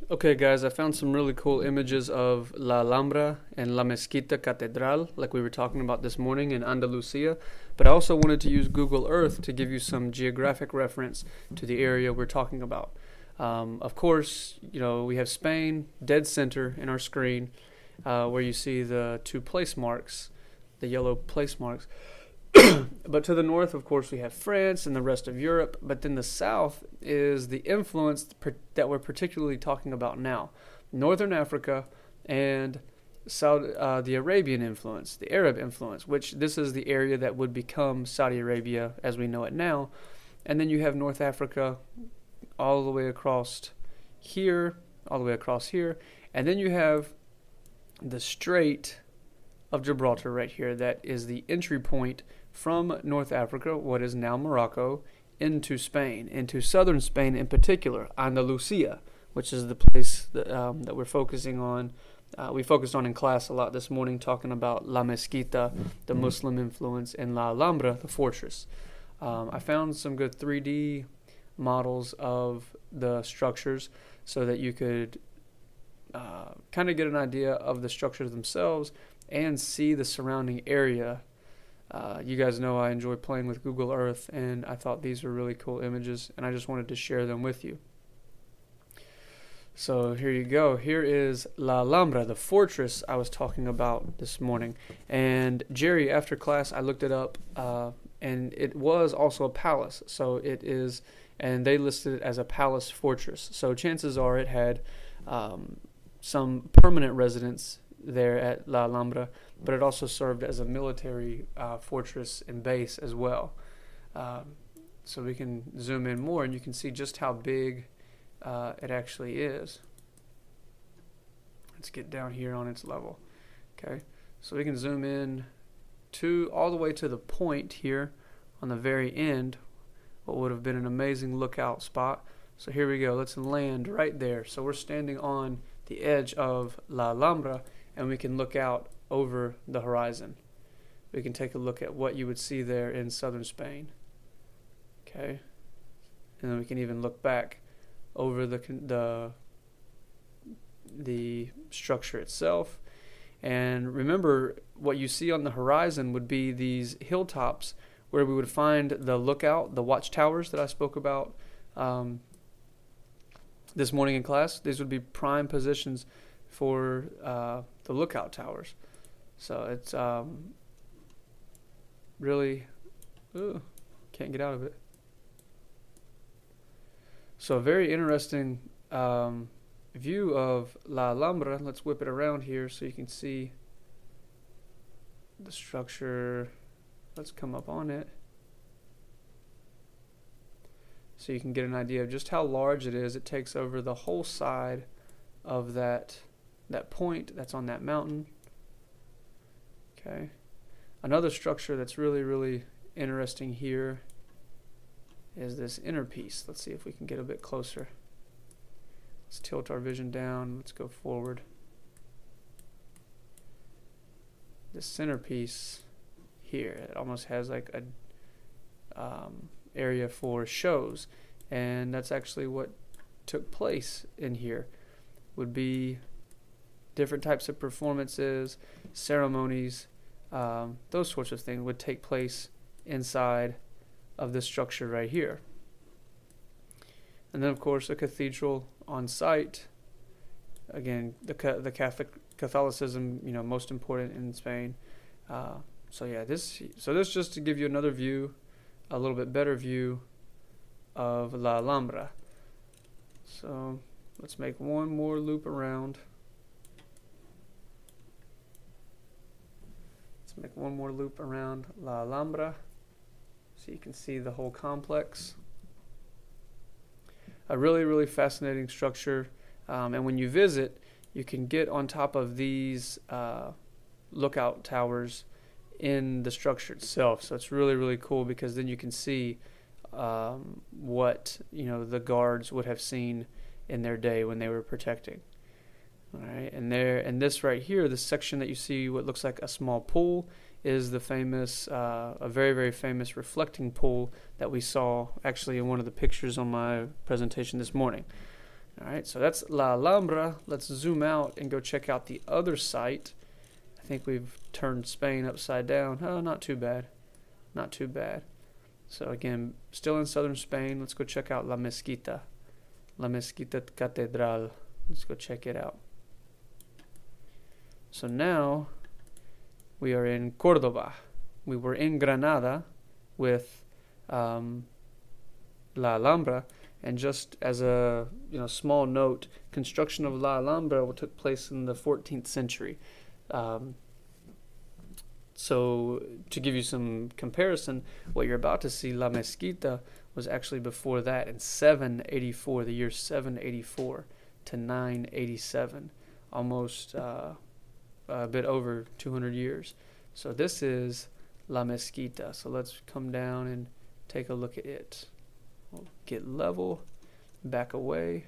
Okay, guys, I found some really cool images of La Alhambra and La Mezquita-Catedral, like we were talking about this morning in Andalusia. But I also wanted to use Google Earth to give you some geographic reference to the area we're talking about. Of course, we have Spain dead center in our screen, where you see the two place marks, the yellow place marks. But to the north, of course, we have France and the rest of Europe. But then the south is the influence that we're particularly talking about now. Northern Africa and the Arabian influence, the Arab influence, which this is the area that would become Saudi Arabia as we know it now. And then you have North Africa all the way across here, And then you have the Strait of Gibraltar right here. That is the entry point from North Africa, what is now Morocco, into Spain, into southern Spain in particular, Andalusia, which is the place that we're focusing on. We focused on in class a lot this morning, talking about La Mezquita, the Muslim influence, and La Alhambra, the fortress. I found some good 3D models of the structures so that you could kind of get an idea of the structures themselves and see the surrounding area. You guys know I enjoy playing with Google Earth, and I thought these were really cool images, and I just wanted to share them with you. So here you go. Here is La Alhambra, the fortress I was talking about this morning. And Jerry, after class, I looked it up, and it was also a palace. So it is, and they listed it as a palace fortress. So chances are it had some permanent residents there at La Alhambra, but it also served as a military fortress and base as well. So we can zoom in more and you can see just how big it actually is. Let's get down here on its level. Okay, so we can zoom in all the way to the point here on the very end, what would have been an amazing lookout spot. So here we go, let's land right there. So we're standing on the edge of La Alhambra, and we can look out over the horizon. We can take a look at what you would see there in southern Spain. Okay, and then we can even look back over the structure itself. And remember, what you see on the horizon would be these hilltops where we would find the lookout, the watchtowers that I spoke about this morning in class. These would be prime positions for the lookout towers. So it's really, can't get out of it. So a very interesting view of La Alhambra. Let's whip it around here so you can see the structure. Let's come up on it so you can get an idea of just how large it is. It takes over the whole side of that point that's on that mountain. Okay, another structure that's really, really interesting here is this inner piece. Let's see if we can get a bit closer. Let's tilt our vision down. Let's go forward. This centerpiece here, it almost has like a area for shows, and that's actually what took place in here. Would be different types of performances, ceremonies, those sorts of things would take place inside of this structure right here. And then of course a cathedral on site. Again, the Catholicism, most important in Spain. So yeah, this just to give you another view, a little bit better view of La Alhambra. So let's make one more loop around. Let's make one more loop around La Alhambra so you can see the whole complex. A really, really fascinating structure. And when you visit, you can get on top of these lookout towers in the structure itself. So it's really, really cool because then you can see what the guards would have seen in their day when they were protecting. All right, and this right here, this section that you see, what looks like a small pool, is the famous, a very, very famous reflecting pool that we saw actually in one of the pictures on my presentation this morning. All right, so that's La Alhambra. Let's zoom out and go check out the other site. I think we've turned Spain upside down. Oh, not too bad. Not too bad. So again, still in southern Spain. Let's go check out La Mezquita. La Mezquita-Catedral. Let's go check it out. So now we are in Cordoba. We were in Granada with La Alhambra. And just as a small note, construction of La Alhambra took place in the 14th century. So to give you some comparison, what you're about to see, La Mezquita, was actually before that in 784, the year 784 to 987, almost a bit over 200 years. So this is La Mezquita. So let's come down and take a look at it. We'll get level, back away,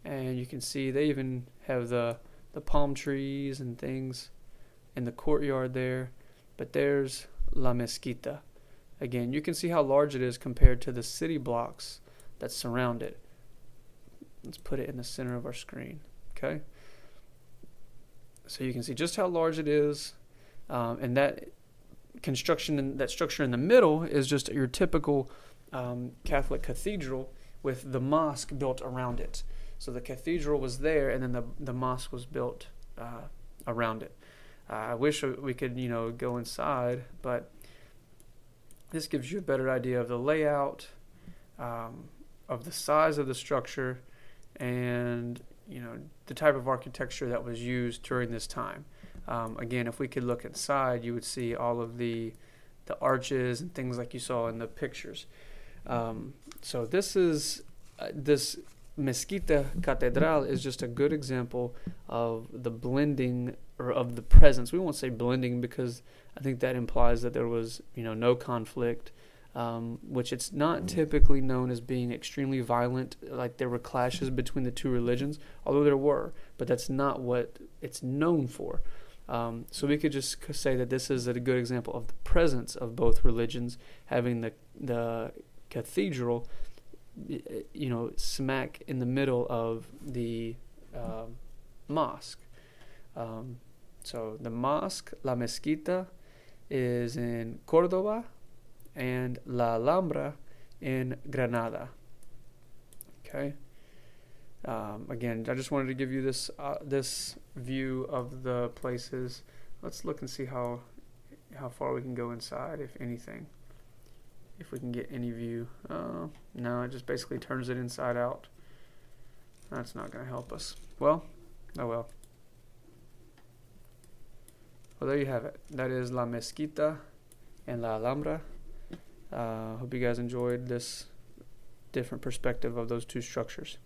and you can see they even have the palm trees and things in the courtyard there. But there's La Mezquita. Again, you can see how large it is compared to the city blocks that surround it. Let's put it in the center of our screen, okay? So you can see just how large it is, and that construction and that structure in the middle is just your typical Catholic cathedral with the mosque built around it. So the cathedral was there, and then the mosque was built around it. I wish we could, go inside, but this gives you a better idea of the layout, of the size of the structure, and the type of architecture that was used during this time. Again, if we could look inside, you would see all of the arches and things like you saw in the pictures. So this Mezquita-Catedral is just a good example of the blending, or of the presence. We won't say blending because I think that implies that there was no conflict, which it's not typically known as being extremely violent, like there were clashes between the two religions, although there were, but that's not what it's known for. So we could just say that this is a good example of the presence of both religions, having the cathedral smack in the middle of the mosque. So the mosque, La Mezquita, is in Cordoba, and La Alhambra in Granada. Okay. Again, I just wanted to give you this view of the places. Let's look and see how far we can go inside, if anything. If we can get any view. No, it just basically turns it inside out. That's not going to help us. Well, oh well. Well, there you have it. That is La Mezquita and La Alhambra. Hope you guys enjoyed this different perspective of those two structures.